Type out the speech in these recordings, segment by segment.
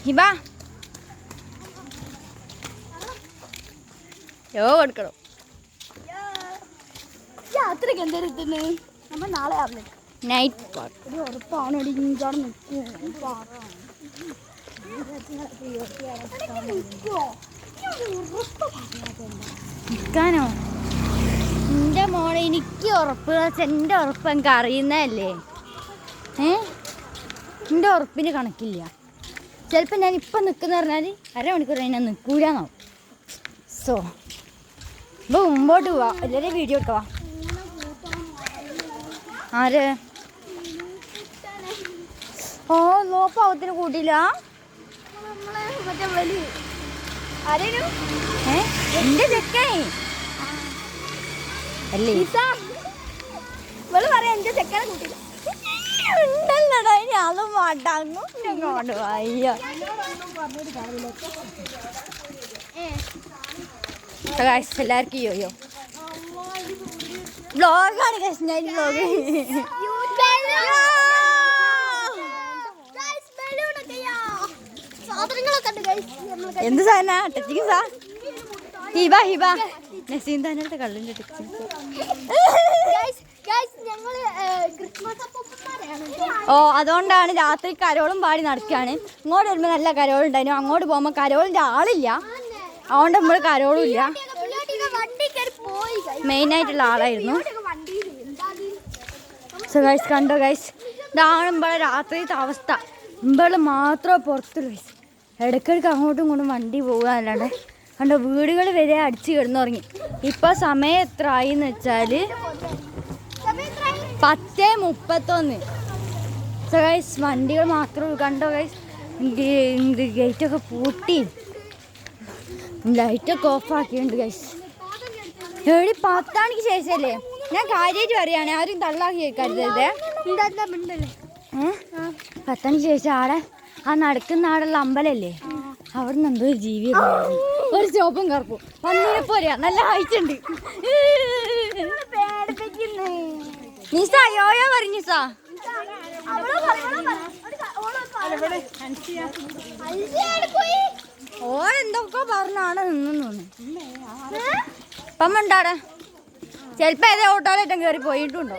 ഹിബ കൊടുക്കണോ യാത്രക്ക് എന്തെടുത്തുന്നു നമ്മൾ നാളെ ആവില്ല നൈറ്റ് പാർക്ക് ഒരു ഉറപ്പാണ് ഇടിഞ്ചാട് നിൽക്കാനോ എൻ്റെ മോളെ എനിക്ക് ഉറപ്പ് എൻ്റെ ഉറപ്പ് എനിക്ക് അറിയുന്നതല്ലേ എൻ്റെ ഉറപ്പിന് കണക്കില്ല ചിലപ്പോൾ ഞാൻ ഇപ്പം നിൽക്കുന്ന പറഞ്ഞാൽ അരമണിക്കൂർ ഞാൻ നിൽക്കൂലെന്നാവും സോ ഇപ്പോൾ മുമ്പോട്ട് പോവാ എല്ലാവരും വീഡിയോ എടുക്കുക ആര് ഓ പാവത്തിന് കൂട്ടിയില്ല എന്റെ ചെക്കേ അല്ലേ പറയാ എന്റെ ചെക്കനെ കൂട്ടിയില്ല ഉണ്ടല്ലടാ ഇനി അതും മാട്ടാങ്ങും ഇങ്ങോട്ട് വയ്യ എല്ലാവർക്കും യോയോ വ്ലോഗാണ് ഞാൻ വ്ലോഗ് എന്ത് സാധന ടച്ചിങ് സാ ഹിബ ഹിബ നസീം താനത്തെ കള്ളിൻ്റെ ടച്ചിങ് ഓ അതുകൊണ്ടാണ് രാത്രി കരോളും പാടി നടക്കുകയാണ് ഇങ്ങോട്ട് വരുമ്പോൾ നല്ല കരോളുണ്ടായിരുന്നു അങ്ങോട്ട് പോകുമ്പോൾ കരോളിൻ്റെ ആളില്ല അതുകൊണ്ട് നമ്മൾ കരോളും ഇല്ല മെയിനായിട്ടുള്ള ആളായിരുന്നു സോ ഗൈസ് കണ്ടോ ഗൈസ് ഇതാണ് ഇമ്പളെ രാത്രിയിലത്തെ അവസ്ഥ ഇമ്പള് മാത്രമേ പുറത്തുള്ളൂ ഗൈസ് ഇടയ്ക്കിടയ്ക്ക് അങ്ങോട്ടും ഇങ്ങോട്ടും വണ്ടി പോകുക അല്ലാണ്ട് കണ്ടോ വീടുകൾ വരെ അടിച്ച് കിടന്നുറങ്ങി ഇപ്പോൾ സമയം എത്ര ആയി എന്ന് വെച്ചാൽ 10:31. സോ ഗൈസ് വണ്ടികൾ മാത്രമേ കണ്ടോ ഗൈസ് ഗേറ്റൊക്കെ പൂട്ടി ലൈറ്റൊക്കെ ഓഫാക്കിയിട്ടുണ്ട് ഗൈസ് എവിടെ 10 മണിക്ക് ശേഷമല്ലേ ഞാൻ കാര്യമായിട്ട് പറയുകയാണ് ആരും തള്ളാക്കി കേൾക്കരുത് 10 മണിക്ക് ശേഷം ആടെ ആ നടക്കുന്ന ആടുള്ള അമ്പലല്ലേ അവിടെ നിന്ന് എന്തോ ഒരു ജീവി ഒരു ചോപ്പും കറുപ്പും വന്നിനെ പോരാ നല്ല ഹൈറ്റുണ്ട് നിസ യോയോ പറ നിസ ഓരെന്തൊക്കെ പറഞ്ഞാണ് നിന്നു അപ്പം ഉണ്ടാടെ ചിലപ്പോ ഏതോ ഓട്ടോയിലേറ്റം കയറി പോയിട്ടുണ്ടോ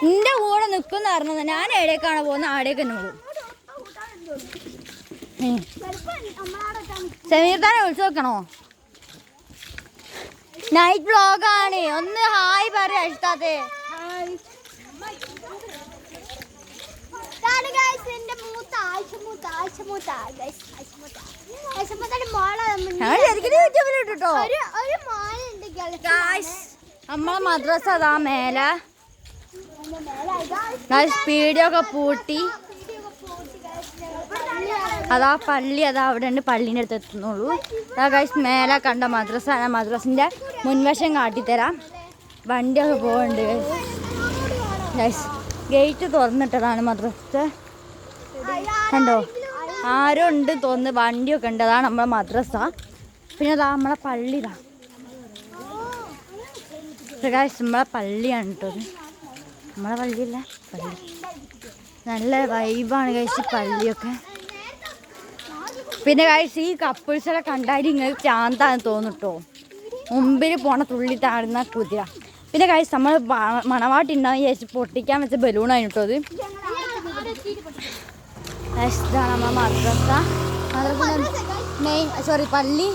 നിന്റെ കൂടെ നിക്കുന്ന പറഞ്ഞത് ഞാൻ എവിടേക്കാണ് പോകുന്നത് ആടേക്ക് തന്നെ പോകും സമീർത്താനെ വിളിച്ചു നോക്കണോ നൈറ്റ് വ്ലോഗാണ് ഒന്ന് ഹായ് പറയാ ഇഷ്ടാത്തെ നമ്മളെ മദ്രസ അതാ മേലെ സ്പീഡൊക്കെ പൂട്ടി അതാ പള്ളി അതാ അവിടെ ഉണ്ട് പള്ളീൻ്റെ അടുത്ത് എത്തുന്നുള്ളൂ അതാ ഗൈസ് മേലെ കണ്ട മദ്രസ മദ്രസിൻ്റെ മുൻവശം കാട്ടിത്തരാം വണ്ടിയൊക്കെ പോകുന്നുണ്ട് ഗൈസ് ഗേറ്റ് തുറന്നിട്ടതാണ് മദ്രസ കണ്ടോ ആരോ ഉണ്ട് തോന്നുന്നു വണ്ടിയൊക്കെ ഉണ്ട് അതാണ് നമ്മളെ മദ്രസ പിന്നെ അതാ നമ്മളെ പള്ളി ഇതാ ഗൈസ് നമ്മളെ പള്ളിയാണ് കേട്ടോ നമ്മളെ പള്ളിയല്ല പള്ളി നല്ല വൈബാണ് കഴിച്ച് പള്ളിയൊക്കെ പിന്നെ കഴിച്ച് ഈ കപ്പിൾസൊക്കെ കണ്ടാൽ ഇങ്ങനെ ചാന്താന്ന് തോന്നിട്ടോ മുമ്പിൽ പോണ തുള്ളി താഴ്ന്ന കുതിര പിന്നെ കഴിച്ച് നമ്മൾ മണവാട്ടി ഉണ്ടാവും ചേച്ചി പൊട്ടിക്കാൻ വെച്ച ബലൂണാണ് കേട്ടോ അത് ഇതാണ് നമ്മളെ മദ്രസ പള്ളി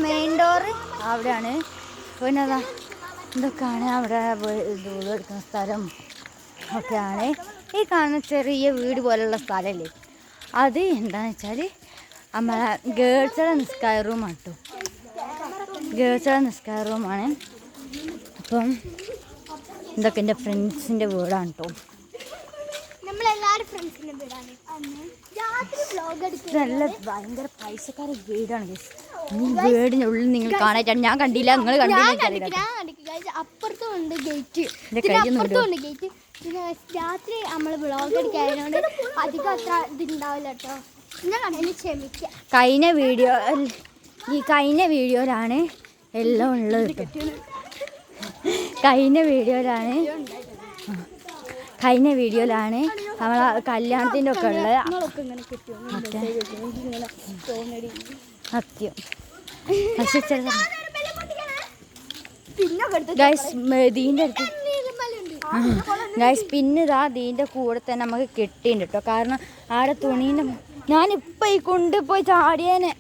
മെയിൻ ഡോറ് അവിടെയാണ് പിന്നെ അതാ ഇതൊക്കെയാണ് അവിടെ എടുക്കുന്ന സ്ഥലം ഒക്കെയാണ് ഈ കാണുന്ന ചെറിയ വീട് പോലെയുള്ള സ്ഥലമല്ലേ അത് എന്താണെന്ന് വെച്ചാൽ നമ്മളെ ഗേൾസുടെ നിസ്കാര റൂമാണ് കേട്ടോ ഗേൾസുടെ നിസ്കാര റൂമാണ് അപ്പം ഇതൊക്കെ എൻ്റെ ഫ്രണ്ട്സിൻ്റെ വീടാണ് കേട്ടോ നല്ല ഭയങ്കര പൈസക്കാരുടെ വീടാണ് ഈ വീടിൻ്റെ ഉള്ളിൽ നിങ്ങൾ കാണാനായിട്ടാണ് ഞാൻ കണ്ടില്ല നിങ്ങൾ കണ്ടില്ല അപ്പുറത്തുണ്ട് ഗേറ്റ് അപ്പുറത്തുണ്ട് ഗേറ്റ് പിന്നെ രാത്രി നമ്മൾ വ്ളോഗ് അടിക്കായതുകൊണ്ട് അധികം അത്ര ഇതുണ്ടാവില്ല കേട്ടോ ഞാൻ കണ്ടതിന് ക്ഷമിക്കാം കഴിഞ്ഞ വീഡിയോയിലാണ് എല്ലാം ഉള്ളത് കഴിഞ്ഞ വീഡിയോയിലാണ് നമ്മളെ കല്യാണത്തിൻ്റെ ഒക്കെ ഉള്ളത്. സത്യം. പക്ഷെ ഗൈസ് ദീൻ്റെ അടുത്ത് ഗൈസ് പിന്നെ ഇതാ ദീൻ്റെ കൂടെ തന്നെ നമുക്ക് കിട്ടിയിട്ടുണ്ട് കേട്ടോ. കാരണം ആടെ തുണീൻ്റെ ഞാനിപ്പോൾ ഈ കൊണ്ടുപോയി ചാടിയേനെ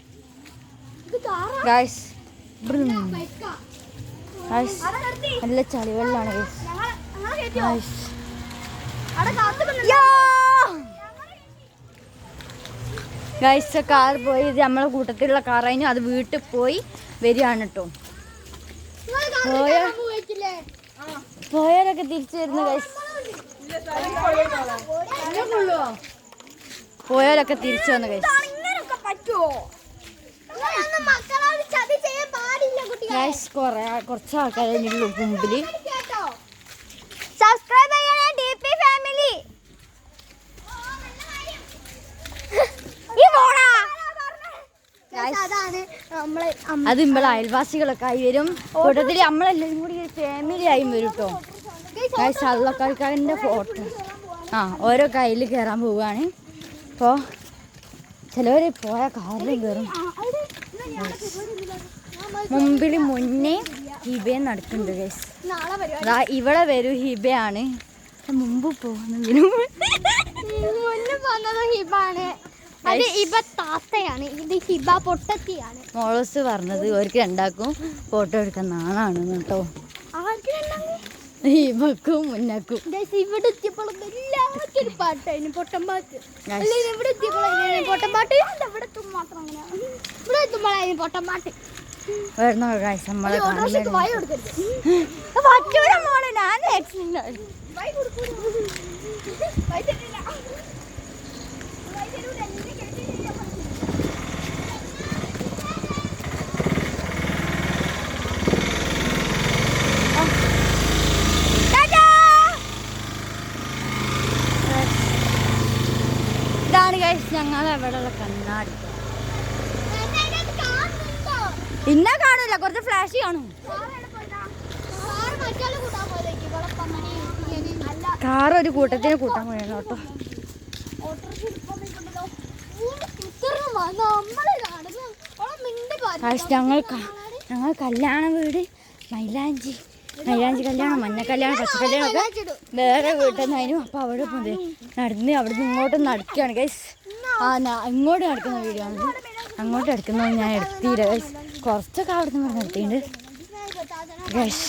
ഗൈസ്. ഗൈസ് നല്ല ചളിവെള്ളമാണ് ഗൈസ്. ഗൈസ് കാർ പോയി, ഇത് നമ്മളെ കൂട്ടത്തിലുള്ള കാറായിരുന്നു. അത് വീട്ടിൽ പോയി വരികയാണ് കേട്ടോ. പോയാലൊക്കെ തിരിച്ചു വരുന്നു ഗൈസ്. പോയാലൊക്കെ തിരിച്ചു വന്നു ഗൈസ്. ഗൈസ് കുറച്ച് ആൾക്കാരെ മുമ്പിൽ സബ്സ്ക്രൈബ് ചെയ്യണേ DP ഫാമിലി. അത് നമ്മളെ അയൽവാസികളൊക്കെ ആയി വരും. കൂട്ടത്തിൽ നമ്മളെല്ലാവരും കൂടി ഒരു ഫാമിലി ആയി വരും കേട്ടോ. ഗൈസ് അള്ളക്കാർക്കാരൻ്റെ ഫോട്ടോ ഓരോ കയ്യിൽ കയറാൻ പോവുകയാണ്. അപ്പോൾ ചിലവർ പോയ കാറിൽ കയറും. മുന്നേ ഹിബയെ നടക്കുന്നുണ്ട് ഗൈസ്. ഇവിടെ വരും ഹിബയാണ്. മുമ്പ് പോകുന്നതിനും ഹിബാണ്. അത് ഹിബ താത്തയാണ്. ഇത് ഹിബ പൊട്ടത്തിയാണ്. മോളോസ് പറഞ്ഞത് അവർക്ക് രണ്ടാക്കും ഫോട്ടോ എടുക്കാൻ നാളാണ് കേട്ടോ. ഹിബക്കും മുന്നക്കും. ഇവിടെ എത്തിയപ്പോൾ എല്ലാവർക്കും പാട്ടായിരുന്നു പൊട്ടമ്പാട്ട്. ഇവിടെ എത്തിയപ്പോൾ പൊട്ടമ്പാട്ട്. ഇവിടെ എത്തും മാത്രം അങ്ങനെ. ഇവിടെ എത്തുമ്പോഴായിരുന്നു പൊട്ടമ്പാട്ട്. വരുന്നോ ഗൈസ് നമ്മളെ ഇതാണ് ഗൈസ് ഞങ്ങൾ എവിടെയുള്ള കണ്ണാടി. ഇന്ന കാണൂല, കുറച്ച് ഫ്ലാഷ് കാണും. കാർ ഒരു കൂട്ടത്തിന് കൂട്ടാൻ പോയാണ് കേട്ടോ. ഞങ്ങൾ കല്യാണ വീട് മൈലാഞ്ചി കല്യാണം, മഞ്ഞ കല്യാണം, പച്ച കല്യാണം ഒക്കെ വേറെ വീട്ടിൽ നിന്നായിരുന്നു. അപ്പോൾ അവിടെ നടന്ന് അവിടുന്ന് ഇങ്ങോട്ട് നടക്കുകയാണ് ഗൈസ്. ഇങ്ങോട്ട് നടക്കുന്ന വീഡിയോ ആണ്. അങ്ങോട്ട് എടുക്കുന്നത് ഞാൻ എടുത്തില്ല ഗൈസ്. കുറച്ചൊക്കെ അവിടെ നിന്ന് നിർത്തിയിട്ടുണ്ട് ഗൈസ്.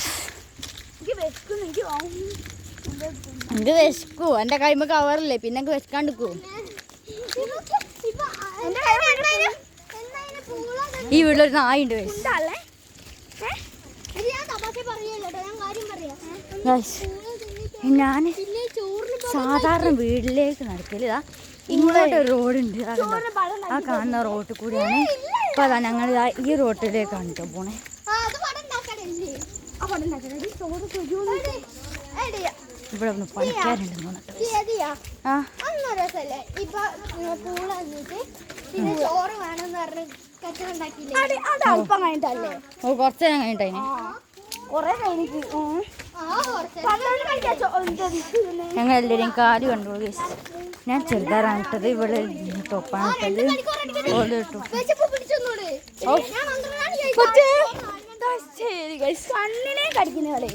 എനിക്ക് വിശക്കൂ. എൻ്റെ കൈമ കവറില്ലേ, പിന്നെ എനിക്ക് വിശക്കാണ്ടിരിക്കൂ. ഈ വീട്ടിലൊരു നായുണ്ട് ഗൈസ്. ഞാൻ സാധാരണ വീട്ടിലേക്ക് നടക്കല് ഇങ്ങോട്ട് ഒരു റോഡുണ്ട്. ആ കാണുന്ന റോഡിൽ കൂടിയാണ്. അപ്പോൾ അതാ ഞങ്ങൾ ഈ റോട്ടിലേക്കാണ് കേട്ടോ പോണേ. ഇവിടെ ഒന്ന് പണിക്കാരുണ്ടെന്ന് തോന്നിട്ട്. കുറച്ച് നേരം കഴിഞ്ഞിട്ടതിന് ഞങ്ങൾ എല്ലാവരെയും കാല് കണ്ടു ഗൈസ്. ഞാൻ ചെറുതാറാണ് ഇട്ടത്. ഇവിടെ ടോപ്പാണ് ഇട്ടത്. കണ്ണിനെ കടിക്കുന്ന കളി.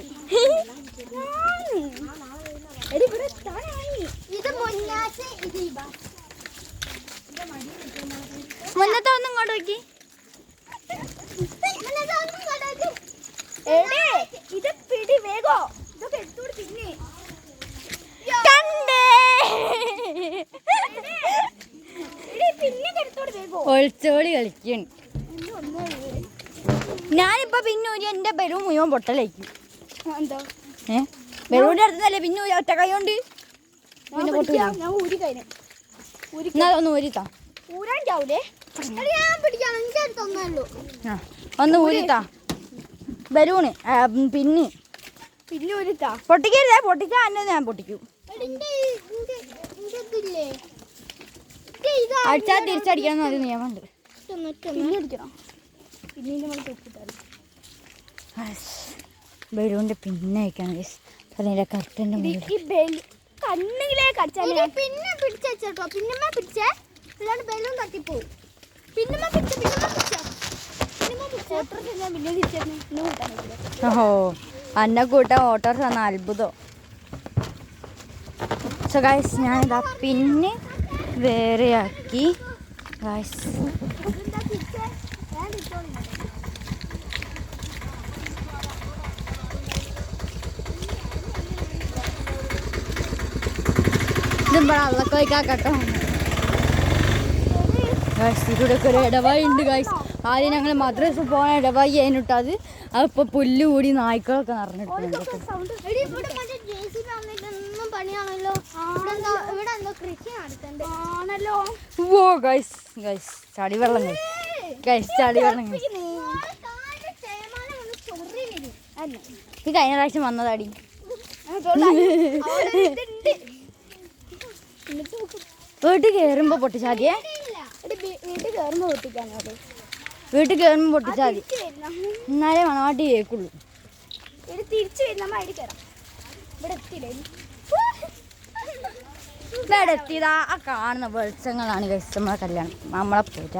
മുന്നത്തെ ഒന്നും ഇങ്ങോട്ട് നോക്കി. ഇത് പിടി വേഗോ. ഇതൊക്കെ എടുത്തോട് പിന്നെ ഒളിച്ചോളി കളിക്കണ്. ഞാനിപ്പോ പിന്നെ ഒരു എന്റെ ബലൂൺ മുഴുവൻ പൊട്ടലേക്കും. ബലൂണിന്റെ അടുത്തല്ലേ പിന്നെ ഒറ്റ കൈ കൊണ്ട് പിന്നെ പൊട്ടില്ല. ഒന്ന് ഊരിത്താ. ഒന്ന് ഊരിത്താ ബലൂണ്. പിന്നെ പിന്നെ ഊരിത്താ. പൊട്ടിക്കരുതേ. പൊട്ടിച്ചാ എന്നെ ഞാൻ പൊട്ടിക്കും. അടിച്ചാൽ തിരിച്ചടിക്കണം അത് നിയമമുണ്ട്. ബലൂണിൻ്റെ പിന്നെ വയ്ക്കാണ് ഗൈസ്. അതിൻ്റെ കറക്റ്റിൻ്റെ കണ്ണിലെ കടിച്ചാൽ പിന്നെ പിടിച്ചോ. പിന്നെ പിടിച്ചേ അല്ലാണ്ട് ബലൂൺ തട്ടിപ്പോവും. പിന്നെ ഓഹോ അന്നെ കൂട്ടാൻ ഓട്ടോറിക്ഷ വന്ന അത്ഭുതം. സോ ഗൈസ് ഞാനിതാ പിന്നെ വേറെയാക്കി ഗൈസ്. ഇതുമ്പോൾ അള്ളൊക്കെ വയ്ക്കാക്കട്ടോ ഗൈസ്. ഇതിലൂടെയൊക്കെ ഒരു ഇടവഴി ഉണ്ട് ഗൈസ്. ആദ്യം ഞങ്ങൾ മദ്രസ പോണ ഇടവഴി അതിനിട്ട് അതിപ്പോൾ പുല്ല് കൂടി നായ്ക്കളൊക്കെ നിറഞ്ഞിട്ടുണ്ട്. ഓ ഗൈസ് ഗൈസ് ചളിവെള്ളം ഗൈസ് ചളിവെള്ളം ഈ കഴിഞ്ഞ പ്രാവശ്യം വന്നതാടി. വീട്ടിൽ കയറുമ്പോൾ പൊട്ടിച്ചാതിയേ. വീട്ടിൽ കയറുമ്പോൾ പൊട്ടിച്ചാൽ മതി, എന്നാലേ മണവാട്ടി കേൾക്കുള്ളൂ. ഇവിടെ എത്തിയതാ ആ കാണുന്ന വെളിച്ചങ്ങളാണ് ഗൈസ് നമ്മളെ കല്യാണം നമ്മളെ പൂജ.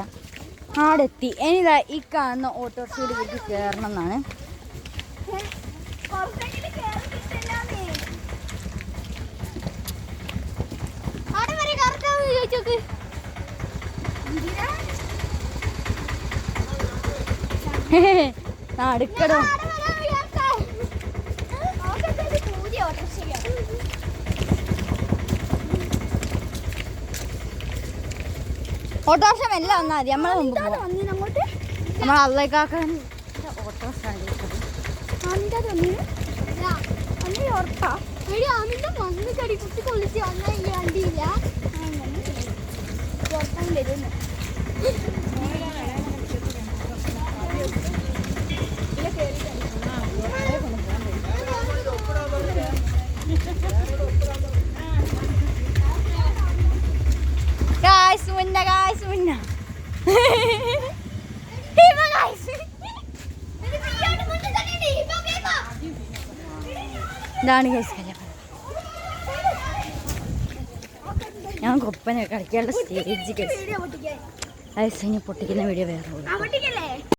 അവിടെ എത്തി. ഇനിതാ ഈ കാണുന്ന ഓട്ടോറിക്ഷയിൽ വീട്ടിൽ കയറണം എന്നാണ്. അടുക്കടോ ഓട്ടോറിക്ഷ എല്ലാം വന്നാൽ മതി. നമ്മളെ മുമ്പ് നമ്മൾ അള്ളേക്കാക്കാൻ ഓട്ടോറിക്ഷ ഇതാണ് ഗൈസ് കല്യാണം. ഞങ്ങൾക്ക് ഒപ്പന കളിക്കാനുള്ള സ്റ്റേജ് ഗൈസ്. ഇനി പൊട്ടിക്കുന്ന വീഡിയോ വേറെ